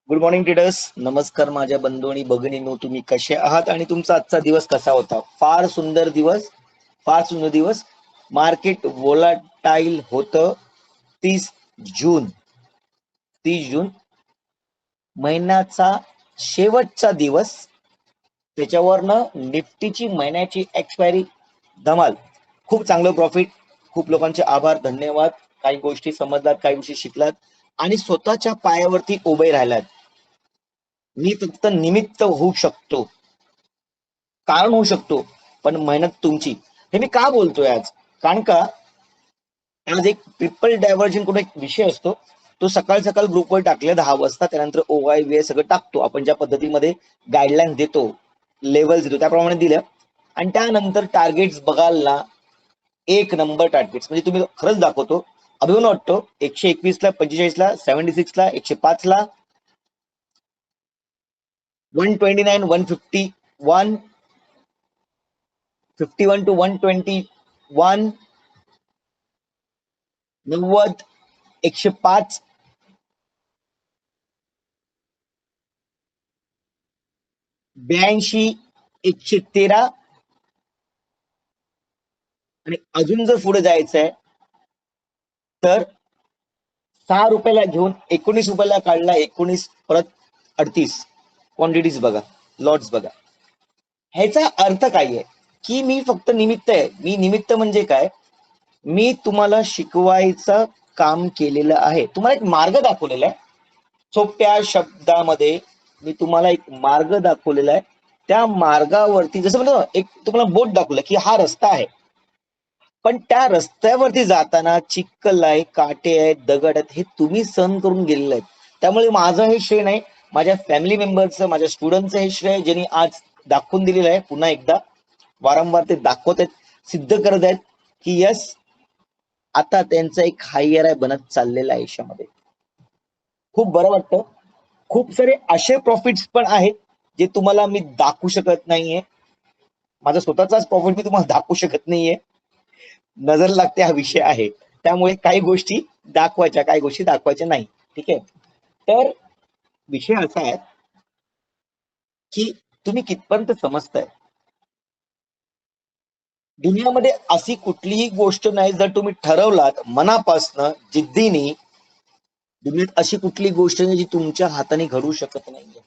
Good morning traders. नमस्कार माझ्या बंधू आणि भगिनींनो, तुम्ही कसे आहात आणि तुमचा आजचा दिवस कसा होता? फार सुंदर दिवस, फार सुंदर दिवस. मार्केट वोलाटाईल होतं. 30 जून, 30 जून महिन्याचा शेवटचा दिवस. त्याच्यावरनं निफ्टीची महिन्याची एक्सपायरी धमाल. खूप चांगलं प्रॉफिट. खूप लोकांचे आभार, धन्यवाद. काही गोष्टी समजलात, काही गोष्टी शिकलात आणि स्वतःच्या पायावरती उभे राहिलात. मी फक्त निमित्त होऊ शकतो, कारण होऊ शकतो, पण मेहनत तुमची. हे मी का बोलतोय आज? कारण का आज एक ट्रिपल डायव्हर्जन करून एक विषय असतो. तो सकाळ सकाळ ग्रुपवर टाकले 10 वाजता. त्यानंतर OI वे सगळं टाकतो. आपण ज्या पद्धतीमध्ये गाईडलाईन देतो, लेवल्स देतो त्याप्रमाणे दिलं. आणि त्यानंतर टार्गेट्स बघाल ना, एक नंबर टार्गेट्स. म्हणजे तुम्ही खरंच दाखवतो, अभिमान वाटतो. 121 ला, 45 ला, 76 ला, 105 ला, 129, 151, 51 to 121, 90, 105, 82, 113. आणि अजून जर पुढे जायचंय तर 6 रुपयाला घेऊन 19 रुपयाला काढला. 19 परत 38. क्वांटिटीज बघा, लॉट्स बघा. ह्याचा अर्थ काय आहे? की मी फक्त निमित्त आहे. मी निमित्त म्हणजे काय? मी तुम्हाला शिकवायचं काम केलेलं आहे. तुम्हाला एक मार्ग दाखवलेला आहे. सोप्या शब्दामध्ये मी तुम्हाला एक मार्ग दाखवलेला आहे. त्या मार्गावरती जसं म्हणतो ना, एक तुम्हाला बोट दाखवलं की हा रस्ता आहे, पण त्या रस्त्यावरती जाताना चिखल आहे, काटे आहेत, दगड आहेत, हे तुम्ही सहन करून गेलेले आहेत. त्यामुळे माझं हे श्रेय नाही, माझ्या फॅमिली मेंबरचं, माझ्या स्टुडंटचं हे श्रेय, ज्यांनी आज दाखवून दिलेलं आहे. पुन्हा एकदा वारंवार ते दाखवत आहेत, सिद्ध करत आहेत की यस, आता त्यांचं एक हायर आहे बनत चाललेलं आहे आयुष्यामध्ये. खूप बरं वाटतं. खूप सारे असे प्रॉफिट्स पण आहेत जे तुम्हाला मी दाखवू शकत नाहीये. माझा स्वतःचाच प्रॉफिट मी तुम्हाला दाखवू शकत नाहीये. नजर लागते हा विषय आहे. त्यामुळे काही गोष्टी दाखवायच्या, काही गोष्टी दाखवायच्या नाही. ठीक आहे. तर विषय असा आहे की तुम्ही कितपर्यंत समजताय. दुनियामध्ये अशी कुठलीही गोष्ट नाही, जर तुम्ही ठरवलात मनापासनं, जिद्दीने, दुनियेत अशी कुठली गोष्ट नाही जी तुमच्या हाताने घडू शकत नाहीये.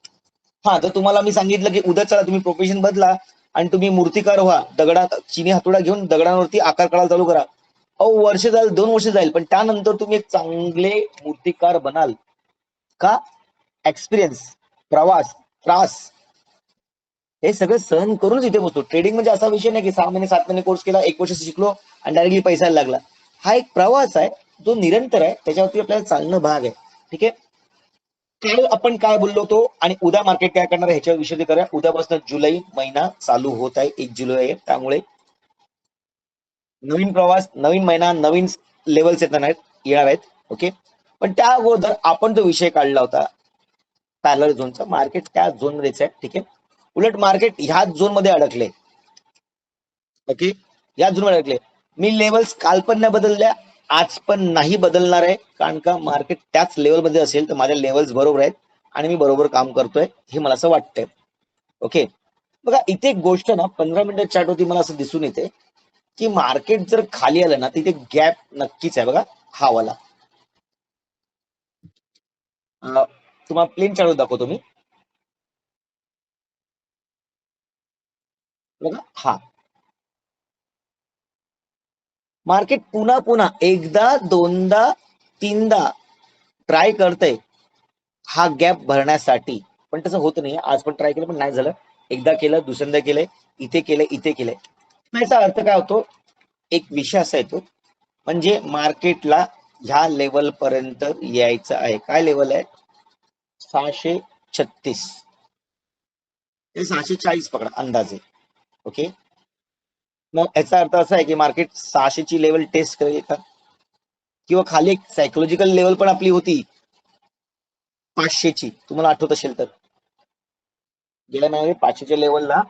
हा, तर तुम्हाला मी सांगितलं की उद्या चला तुम्ही प्रोफेशन बदला आणि तुम्ही मूर्तिकार व्हा. दगडात चिनी हातोडा घेऊन दगडांवरती आकार काढायला चालू करा. अहो, वर्ष जाईल, 2 वर्ष जाईल, पण त्यानंतर तुम्ही एक चांगले मूर्तिकार बनाल. का? एक्सपिरियन्स, प्रवास, त्रास, हे सगळं सहन करूनच इथे पोहोचतो. ट्रेडिंग म्हणजे असा विषय नाही की 6 महिने 7 महिने कोर्स केला, 1 वर्ष शिकलो आणि डायरेक्टली पैसा लागला. हा एक प्रवास आहे, जो निरंतर आहे. त्याच्यावरती आपल्याला चालणं भाग आहे. ठीक आहे. काल आपण काय बोललो होतो आणि उद्या मार्केट काय करणार ह्याच्या विषयी करूया. उद्यापासून जुलै महिना चालू होत आहे. 1 जुलै आहे. त्यामुळे नवीन प्रवास, नवीन महिना, नवीन लेवल्स येणार आहेत. ओके. पण त्या अगोदर आपण जो विषय काढला होता पॅरलल झोनचा, मार्केट त्या झोन मध्येच आहे. ठीक आहे. उलट मार्केट ह्याच झोन मध्ये अडकले. ओके. या झोन मध्ये अडकले. मी लेवल्स काल पण नाही बदलल्या, आज पण नाही बदलणार आहे. कारण का मार्केट त्याच लेवलमध्ये असेल तर माझ्या लेवल्स बरोबर आहेत आणि मी बरोबर काम करतोय, हे मला असं वाटतंय. ओके. बघा, इथे एक गोष्ट ना 15 मिनिट चार्ट होती, मला असं दिसून येते की मार्केट जर खाली आलं ना, तिथे गॅप नक्कीच आहे. बघा, हा वाला. तुम्हाला प्लेन चार्ट दाखवतो मी. बघा, हा मार्केट पुन्हा पुन्हा एकदा, दोनदा, तीनदा ट्राय करतंय हा गॅप भरण्यासाठी, पण तसं होत नाही. आज पण ट्राय केलं पण नाही झालं. एकदा केलं, दुसऱ्यांदा केलंय, इथे केलंय, इथे केलंय. याचा अर्थ काय होतो? एक विषय असा येतो, म्हणजे मार्केटला ह्या लेवल पर्यंत यायचं आहे. काय लेवल आहे? 636 ते 640 पकडा अंदाजे. ओके. मग याचा अर्थ असा आहे की मार्केट 600 ची लेवल टेस्ट करेल का? किंवा खाली एक सायकोलॉजिकल लेवल पण आपली होती 500 ची, तुम्हाला आठवत असेल तर. गेल्या महिन्यात 500च्या लेवलला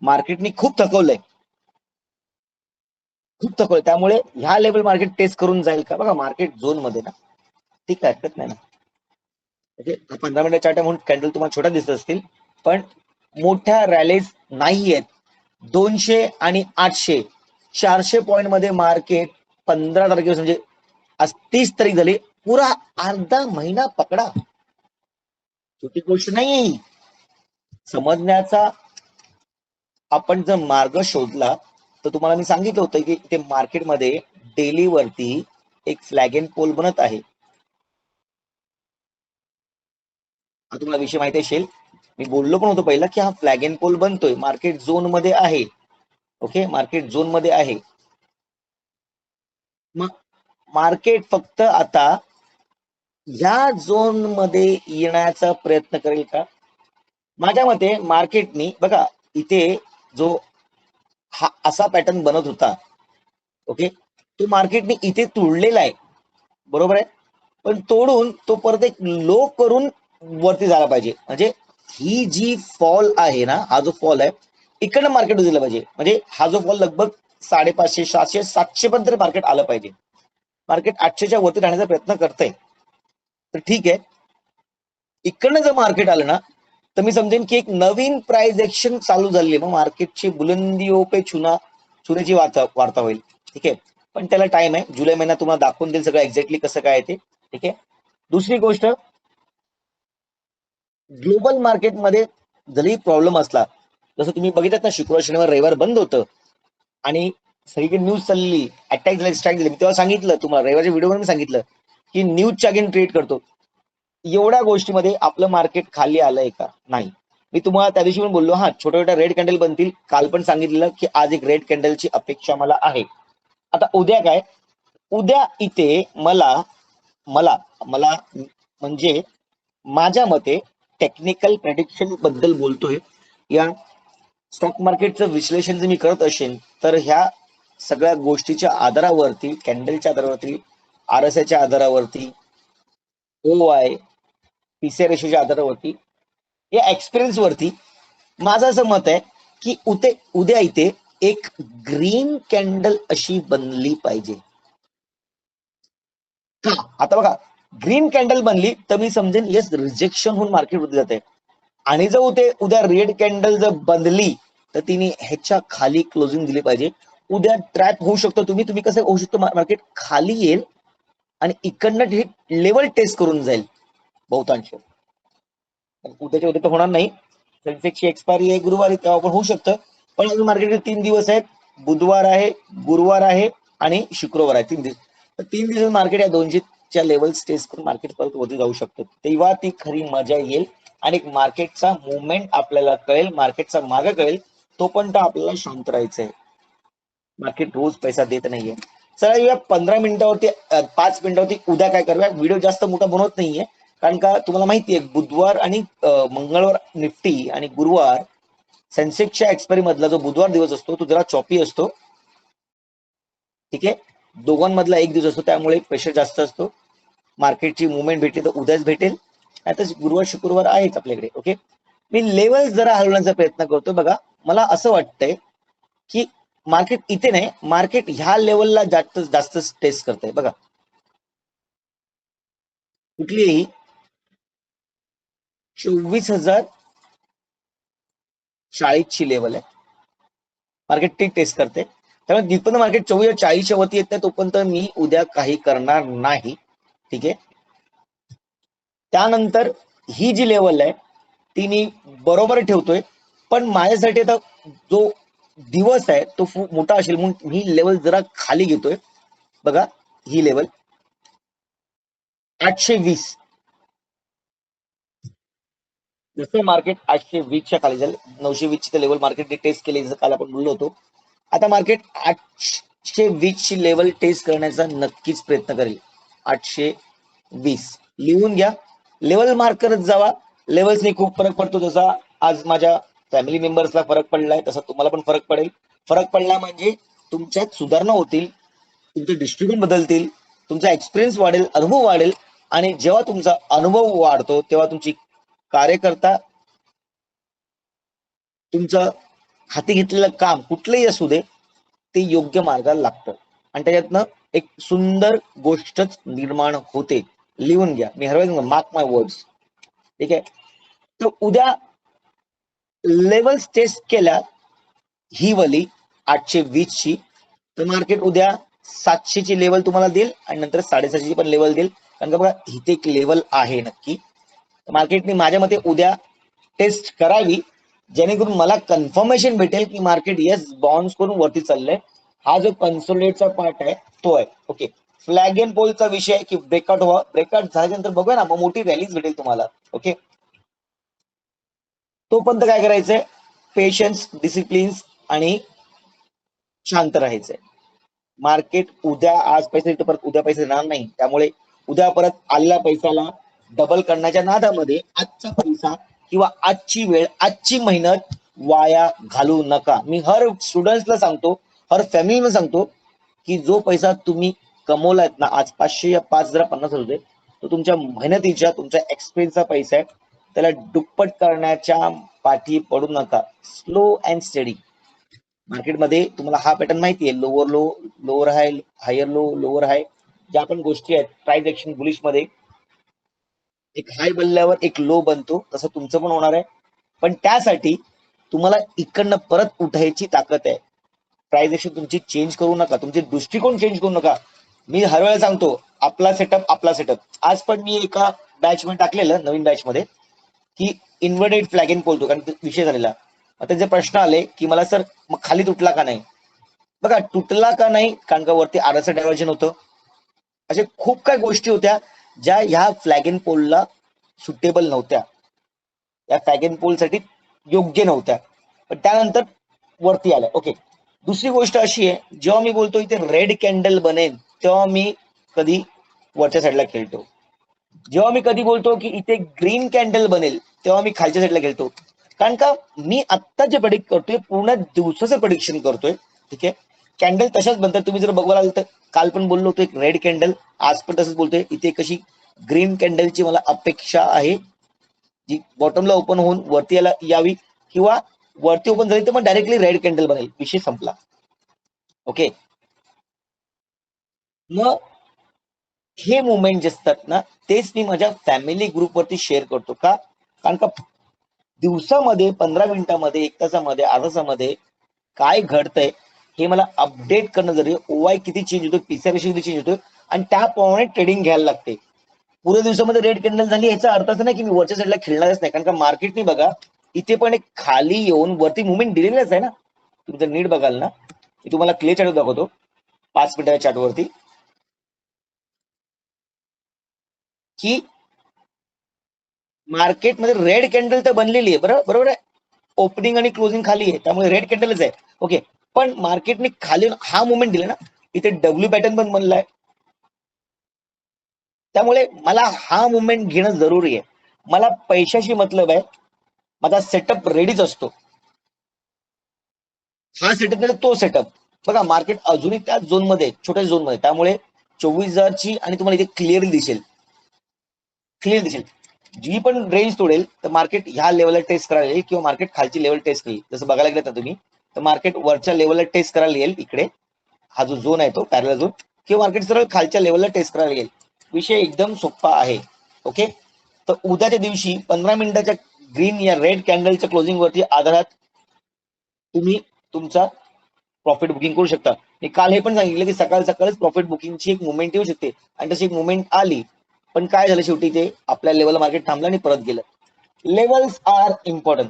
मार्केटनी खूप थकवलंय, खूप थकवलंय. त्यामुळे ह्या लेवल मार्केट टेस्ट करून जाईल का? बघा, मार्केट झोन मध्ये ना, ठीक आहे, हरकत नाही ना. ओके, 15 मिनिट चार्ट म्हणून कॅन्डल तुम्हाला छोट्या दिसत असतील, पण मोठ्या रॅलीज नाही आहेत. 200 आणि 800 400 पॉईंट मध्ये मार्केट 15 तारखेपासून म्हणजे आज 30 तारीख झाली, पुरा अर्धा महिना पकडा. छोटी गोष्ट नाही. समजण्याचा आपण जर मार्ग शोधला तर तुम्हाला मी सांगितलं होतं की ते मार्केटमध्ये डेली वरती एक फ्लॅग अँड पोल बनत आहे. हा तुम्हाला विषय माहिती असेल, मी बोललो पण होतो पहिला की हा फ्लॅग अँड पोल बनतोय, मार्केट झोन मध्ये आहे. ओके, मार्केट झोन मध्ये आहे. मग मार्केट फक्त आता ह्या झोन मध्ये येण्याचा प्रयत्न करेल का? माझ्या मते मार्केटनी बघा, इथे जो हा असा पॅटर्न बनत होता, ओके, तो मार्केटने इथे तोडलेला आहे, बरोबर आहे. पण तोडून तो परत एक लो करून वरती झाला पाहिजे. म्हणजे ही जी फॉल आहे ना, हा जो फॉल आहे इकडनं मार्केट दिला पाहिजे. म्हणजे हा जो फॉल लगभग 550 700 700 पण तरी मार्केट आलं पाहिजे. मार्केट 800च्या वरती राहण्याचा प्रयत्न करतंय, तर ठीक आहे. इकडनं जर मार्केट आलं ना तर मी समजेन की एक नवीन प्राइस एक्शन चालू झाली आहे, मग मार्केटची बुलंदियों पे चुनाची वार्ता होईल. ठीक आहे, पण त्याला टाइम आहे. जुलै महिना तुम्हाला दाखवून देईल सगळं एक्झॅक्टली कसं काय ते. ठीक आहे. दुसरी गोष्ट, ग्लोबल मार्केटमध्ये जरी प्रॉब्लेम असला, जसं तुम्ही बघितलं ना, शुक्रवार शनिवार रविवार बंद होतं आणि सगळीकडे न्यूज चालली, अटॅक झाले, स्ट्राईक झाले. मी तेव्हा सांगितलं तुम्हाला, रविवारच्या व्हिडिओमध्ये मी सांगितलं की न्यूजच्या अगेन ट्रेड करतो. एवढ्या गोष्टीमध्ये आपलं मार्केट खाली आलंय का? नाही. मी तुम्हाला त्या दिवशी पण बोललो, हा छोट्या छोट्या रेड कॅन्डल बनतील. काल पण सांगितलेलं की आज एक रेड कॅन्डलची अपेक्षा मला आहे. आता उद्या काय? उद्या इथे मला मला मला म्हणजे माझ्या मते टेक्निकल प्रेडिक्शन बद्दल बोलतोय. या स्टॉक मार्केटचं विश्लेषण जर मी करत असेल तर ह्या सगळ्या गोष्टीच्या आधारावरती, कॅन्डलच्या आधारावरती, आरएसआयच्या आधारावरती, ओआय, पीसीआर रेशोच्या आधारावरती, या एक्सपिरियन्स वरती माझं असं मत आहे की उद्या इथे एक ग्रीन कॅन्डल अशी बनली पाहिजे. का? आता बघा, ग्रीन कॅन्डल बनली तर मी समजेन येस, रिजेक्शन होऊन मार्केट वरती जाते. आणि जर उद्या रेड कॅन्डल जर बनली तर तिने ह्याच्या खाली क्लोजिंग दिली पाहिजे. उद्या ट्रॅप होऊ शकतो तुम्ही तुम्ही कसं होऊ शकतो, मार्केट खाली येईल आणि इकडनं हे लेवल टेस्ट करून जाईल बहुतांश. उद्याच्या उद्या तर होणार नाही, सेन्सेक्सची एक्सपायरी आहे गुरुवारी, तेव्हा पण होऊ शकतं. पण अजून मार्केटचे 3 दिवस आहेत, बुधवार आहे, गुरुवार आहे आणि शुक्रवार आहे. 3 दिवस, तर 3 दिवस मार्केट या 200च्या लेवल टेस्ट करून मार्केट परत वरती जाऊ शकतं. तेव्हा ती खरी मजा येईल आणि मार्केटचा मुवमेंट आपल्याला कळेल, मार्केटचा मार्ग कळेल. तोपर्यंत आपल्याला शांत राहायचंय. मार्केट रोज पैसा देत नाहीये. चला या 15 मिनिटावरती 5 मिनिटावरती उद्या काय करूया. व्हिडिओ जास्त मोठा बनवत नाहीये, कारण का तुम्हाला माहितीये बुधवार आणि मंगळवार निफ्टी आणि गुरुवार सेन्सेक्सच्या एक्सपायरी मधला जो बुधवार दिवस असतो तो जरा चॉपी असतो. ठीक आहे, दोघांमधला एक दिवस असतो, त्यामुळे प्रेशर जास्त असतो. मार्केटची मुवमेंट भेटली तर उद्याच भेटेल, आता गुरुवार शुक्रवार आहेच आपल्याकडे. ओके, मी लेवल जरा हलवण्याचा प्रयत्न करतो. बघा, मला असं वाटतंय की मार्केट इथे नाही, मार्केट ह्या लेवलला जास्त जास्त टेस्ट करतंय. बघा, कुठलीही 24,040ची लेवल आहे, मार्केट ती टेस्ट करते. त्यामुळे जिथपर्यंत मार्केट 24,040च्या वरती येत नाही तोपर्यंत मी उद्या काही करणार नाही. ठीक आहे, त्यानंतर ही जी लेवल आहे ती मी बरोबर ठेवतोय. पण माझ्यासाठी आता जो दिवस आहे तो खूप मोठा असेल म्हणून ही लेवल जरा खाली घेतोय. बघा, ही लेवल 820, जसं मार्केट 820च्या खाली जाईल, 920ची लेवल मार्केट टेस्ट केली जसं काल आपण बोललो होतो. आता मार्केट 820ची लेवल टेस्ट करण्याचा नक्कीच प्रयत्न करेल. 820 लिहून घ्या, लेवल मार्क करत जावा. लेवल्सने खूप फरक पडतो. जसा आज माझ्या फॅमिली मेंबर्सला फरक पडलाय तसा तुम्हाला पण फरक पडेल. फरक पडला म्हणजे तुमच्यात सुधारणा होतील, तुमचे दृष्टिकोन बदलतील, तुमचा एक्सपिरियन्स वाढेल, अनुभव वाढेल. आणि जेव्हा तुमचा अनुभव वाढतो तेव्हा तुमची कार्यकर्ता, तुमचं हाती घेतलेलं काम कुठलंही असू दे ते योग्य मार्गाला लागतं आणि त्याच्यातनं एक सुंदर गोष्टच निर्माण होते. लिहून घ्या, मी हरवायचं मार्क माय वर्ड्स. ठीक आहे. तर उद्या लेवल्स टेस्ट केल्या ही वाली 820 ची, तर मार्केट उद्या 700 ची लेवल तुम्हाला देईल आणि नंतर 750 ची पण लेवल देईल. कारण का बघा इथे एक लेवल आहे नक्की. मार्केटने माझ्या मते उद्या टेस्ट करावी, जेणेकरून मला कन्फर्मेशन भेटेल की मार्केट येस बाउन्स करून वरती चाललंय. हा जो कन्सोलिडेटचा पार्ट आहे तो आहे. ओके, फ्लॅग एंड पोलचा विषय आहे की ब्रेकआउट व्हा, ब्रेकआउट झाल्यानंतर बघूया ना मग मोठी रॅलीज भेटेल तुम्हाला. ओके, तोपर्यंत काय करायचंय, पेशन्स, डिसिप्लिन्स आणि शांत राहायचंय. मार्केट उद्या आज पैसे देतो परत उद्या पैसे देणार नाही, त्यामुळे उद्या परत आलेल्या पैशाला डबल करण्याच्या नादामध्ये आजचा पैसा किंवा आजची वेळ, आजची मेहनत वाया घालू नका. मी हर स्टुडंट्सला सांगतो, हर फॅमिलीला सांगतो की जो पैसा तुम्ही कमवलायत ना आज 500 या 5050 होते, तो तुमच्या मेहनतीच्या, तुमच्या एक्सपिरियन्सचा पैसा आहे. त्याला दुप्पट करण्याच्या पाठी पडू नका. Slow and study. मार्केटमध्ये तुम्हाला हा पॅटर्न माहिती आहे, lower low, lower high, higher low, lower high, ज्या पण गोष्टी आहेत प्राइस ऍक्शन बुलिश मध्ये एक हाय बनल्यावर एक लो बनतो, तसं तुमचं पण होणार आहे. पण त्यासाठी तुम्हाला इकडनं परत उठायची ताकद आहे. प्राइस ऍक्शन तुमची चेंज करू नका, तुमचे दृष्टिकोन चेंज करू नका. मी हर वेळेला सांगतो आपला सेटअप, आपला सेटअप. आज पण मी एका बॅच मध्ये टाकलेलं, नवीन बॅच मध्ये, की इन्व्हर्टेड फ्लॅग इन बोलतो, कारण विषय झालेला. आता जे प्रश्न आले की मला सर मग खाली तुटला का नाही. बघा तुटला का नाही, कारण का वरती आरचं डायव्हर्जन होतं. अशा खूप काही गोष्टी होत्या ज्या ह्या फ्लॅग इन पोलला सुटेबल नव्हत्या, या फ्लॅग इन पोल साठी योग्य नव्हत्या, पण त्यानंतर वरती आल्या. ओके, दुसरी गोष्ट अशी आहे, जेव्हा मी बोलतो इथे रेड कॅन्डल बनेल तेव्हा मी कधी वरच्या साईडला खेळतो. जेव्हा मी कधी बोलतो की इथे ग्रीन कॅन्डल बनेल तेव्हा मी खालच्या साईडला खेळतो. कारण का मी आत्ता जे प्रेडिक्ट करतोय पूर्ण दिवसाचं प्रेडिक्शन करतोय. ठीक आहे, कॅन्डल तशाच बनतात. तुम्ही जर बघायला तर काल पण बोललो होतो एक रेड कॅन्डल, आज पण तसंच बोलतोय. इथे कशी ग्रीन कॅन्डलची मला अपेक्षा आहे, जी बॉटमला ओपन होऊन वरती यायला यावी, किंवा वरती ओपन झाली तर मग डायरेक्टली रेड कॅन्डल बनेल, विषय संपला. ओके, मग हे मुवमेंट जे असतात ना तेच मी माझ्या फॅमिली ग्रुपवरती शेअर करतो. का, कारण का दिवसामध्ये 15 मिनिटामध्ये, 1 तासामध्ये, अर्धा तासामध्ये काय घडतंय हे मला अपडेट करणं जरुरी आहे. ओवाय किती चेंज होतो, पीसीआर किती चेंज होतो, आणि त्याप्रमाणे ट्रेडिंग घ्यायला लागते. पुऱ्या दिवसामध्ये रेड कॅन्डल झाली याचा अर्थ असं नाही की मी वरच्या साईडला खेळणारच नाही, कारण का मार्केटने बघा इथे पण एक खाली येऊन वरती मुवमेंट दिलेलाच आहे ना. तुम्ही जर नीट बघाल ना, मी तुम्हाला क्लिअर चार्ट दाखवतो 5 मिनिटाच्या चार्टवरती, की मार्केटमध्ये रेड कॅन्डल तर बनलेली आहे, बरोबर आहे. ओपनिंग आणि क्लोजिंग खाली आहे, त्यामुळे रेड कॅन्डलच आहे. ओके, पण मार्केटने खाली हा मुवमेंट दिला ना, इथे डब्ल्यू पॅटर्न पण बनलाय. त्यामुळे मला हा मुवमेंट घेणं जरुरी आहे. मला पैशाशी मतलब आहे, माझा सेटअप रेडीच असतो. हा सेटअप नाही तो सेटअप. बघा मार्केट अजूनही त्या झोन मध्ये, छोट्या झोन मध्ये, त्यामुळे 24,000ची आणि तुम्हाला इथे क्लिअर दिसेल, क्लिअर दिसेल. जी पण रेंज तोडेल तर मार्केट ह्या लेवलला टेस्ट करायला येईल, किंवा मार्केट खालची लेवल टेस्ट करेल. जसं बघायला गेलं तर तुम्ही, तर मार्केट वरच्या लेवलला टेस्ट करायला येईल इकडे, हा जो झोन आहे तो पॅरलल झोन, किंवा मार्केट सरळ खालच्या लेवलला टेस्ट करायला येईल. विषय एकदम सोपा आहे. ओके, तर उद्याच्या दिवशी 15 मिनिटाच्या ग्रीन या रेड कॅन्डलच्या क्लोजिंग वरती आधारात तुम्ही तुमचा प्रॉफिट बुकिंग करू शकता. मी काल हे पण सांगितलं की सकाळ सकाळच प्रॉफिट बुकिंगची एक मुवमेंट येऊ शकते, आणि तशी एक मुवमेंट आली, पण काय झालं शेवटी ते आपल्या लेवलला मार्केट थांबलं आणि परत गेलं. Levels are important.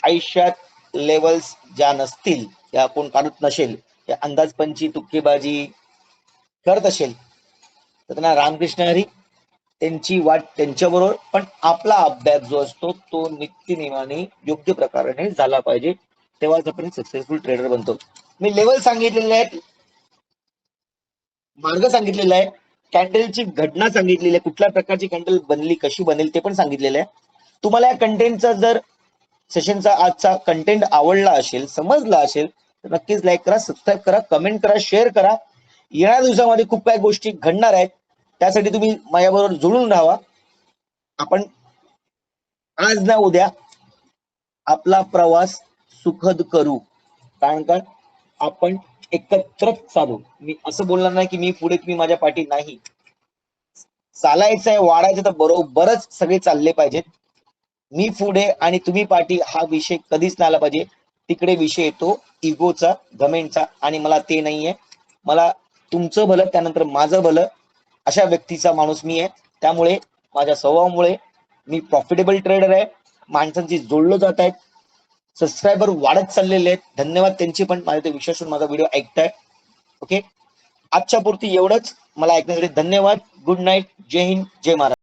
आयुष्यात लेवल्स ज्या नसतील, या कोण काढत नसेल, या अंदाजपंची तुक्केबाजी करत असेल, तर त्यांना रामकृष्ण हरी, त्यांची वाट त्यांच्याबरोबर. पण आपला अभ्यास जो असतो तो नित्यनेमाने योग्य प्रकारे झाला पाहिजे, तेव्हाच आपण सक्सेसफुल ट्रेडर बनतो. मी लेवल सांगितलेले आहेत, मार्ग सांगितलेला आहे, कॅन्डलची घटना सांगितलेली आहे, कुठल्या प्रकारची कॅन्डल बनली, कशी बनेल ते पण सांगितलेलं आहे. तुम्हाला या कंटेंटचा जर सेशनचा आजचा कंटेंट आवडला असेल, समजला असेल, तर नक्कीच लाईक करा, सबस्क्राईब करा, कमेंट करा, शेअर करा. येणाऱ्या दिवसामध्ये खूप काही गोष्टी घडणार आहेत, त्यासाठी तुम्ही माझ्याबरोबर जुळून राहा. आपण आज ना उद्या आपला प्रवास सुखद करू, कारण का आपण एकत्र चालू. मी असं बोलणार नाही की मी पुढे तुम्ही माझ्या पाठी नाही. चालायचं आहे, वाढायचं तर बरोबरच सगळे चालले पाहिजेत. मी पुढे आणि तुम्ही पाठी हा विषय कधीच नाही आला पाहिजे. तिकडे विषय येतो इगोचा, घमेंडचा, आणि मला ते नाहीये. मला तुमचं भलं, त्यानंतर माझं भलं, अशा व्यक्तीचा माणूस मी आहे. त्यामुळे माझ्या स्वभावामुळे मी प्रॉफिटेबल ट्रेडर आहे. माणसांची जोडलं जात आहेत, सबस्क्रायबर वाढत चाललेले आहेत. धन्यवाद त्यांची पण, माझ्या ते विश्वासून माझा व्हिडिओ ऐकताय. ओके, आजच्या पुरती एवढंच. मला ऐकण्यासाठी धन्यवाद. Good night. जय हिंद, जय महाराष्ट्र.